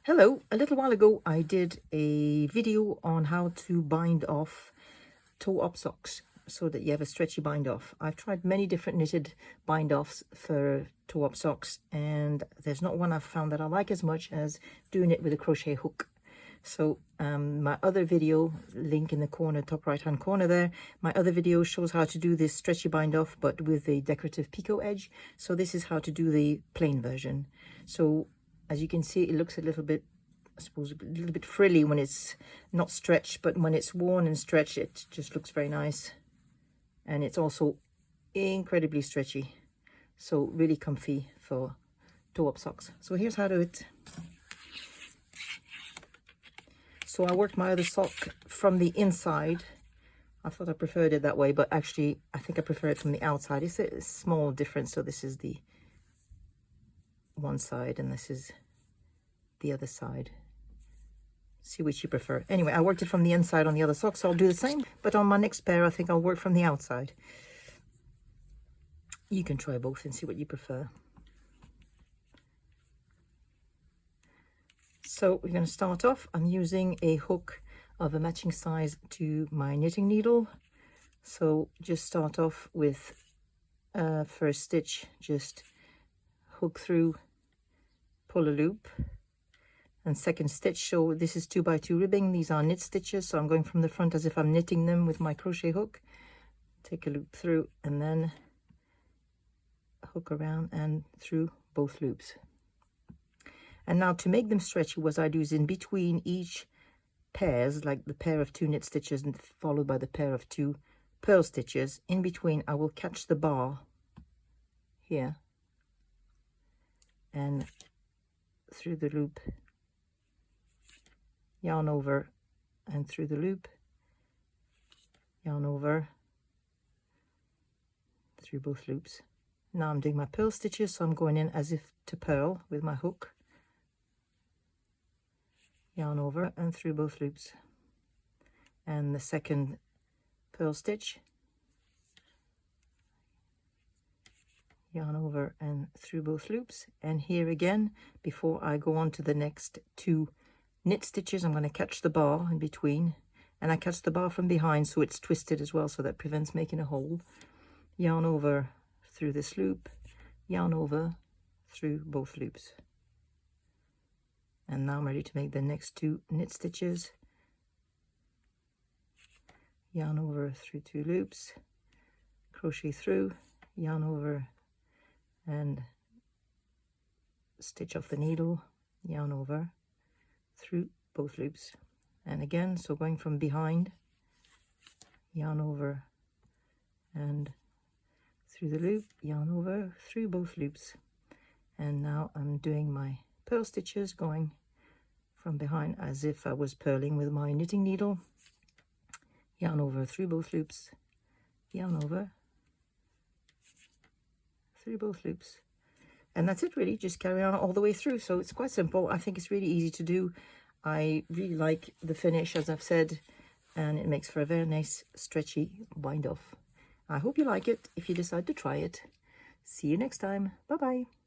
Hello, a little while ago I did a video on how to bind off toe-up socks so that you have a stretchy bind off. I've tried many different knitted bind offs for toe-up socks, and there's not one I've found that I like as much as doing it with a crochet hook. So my other video, link in the corner, top right hand corner there, my other video shows how to do this stretchy bind off but with a decorative picot edge. So this is how to do the plain version. So as you can see, it looks a little bit, I suppose, a little bit frilly when it's not stretched, but when it's worn and stretched, it just looks very nice. And it's also incredibly stretchy, so really comfy for toe-up socks. So here's how to do it. So I worked my other sock from the inside. I thought I preferred it that way, but actually I think I prefer it from the outside. It's a small difference. So this is the one side and this is the other side. See which you prefer. Anyway, I worked it from the inside on the other sock, so I'll do the same, but on my next pair I think I'll work from the outside. You can try both and see what you prefer. So we're going to start off. I'm using a hook of a matching size to my knitting needle. So just start off with first stitch, just hook through, pull a loop, and second stitch. So this is 2x2 ribbing. These are knit stitches, so I'm going from the front as if I'm knitting them with my crochet hook. Take a loop through and then hook around and through both loops. And now to make them stretchy, what I do is in between each pairs, like the pair of 2 knit stitches and followed by the pair of 2 purl stitches, in between I will catch the bar here and through the loop, yarn over and through the loop, yarn over through both loops. Now I'm doing my purl stitches, so I'm going in as if to purl with my hook, yarn over and through both loops, and the second purl stitch, yarn over and through both loops. And here again, before I go on to the next 2 knit stitches, I'm going to catch the bar in between, and I catch the bar from behind so it's twisted as well, so that prevents making a hole. Yarn over through this loop, yarn over through both loops. And now I'm ready to make the next 2 knit stitches. Yarn over through 2 loops, crochet through, yarn over and stitch off the needle, yarn over through both loops. And again, so going from behind, yarn over and through the loop, yarn over through both loops. And now I'm doing my purl stitches, going from behind as if I was purling with my knitting needle, yarn over through both loops, yarn over through both loops. And that's it, really. Just carry on all the way through. So it's quite simple. I think it's really easy to do. I really like the finish, as I've said, and it makes for a very nice stretchy bind off. I hope you like it if you decide to try it. See you next time. Bye bye.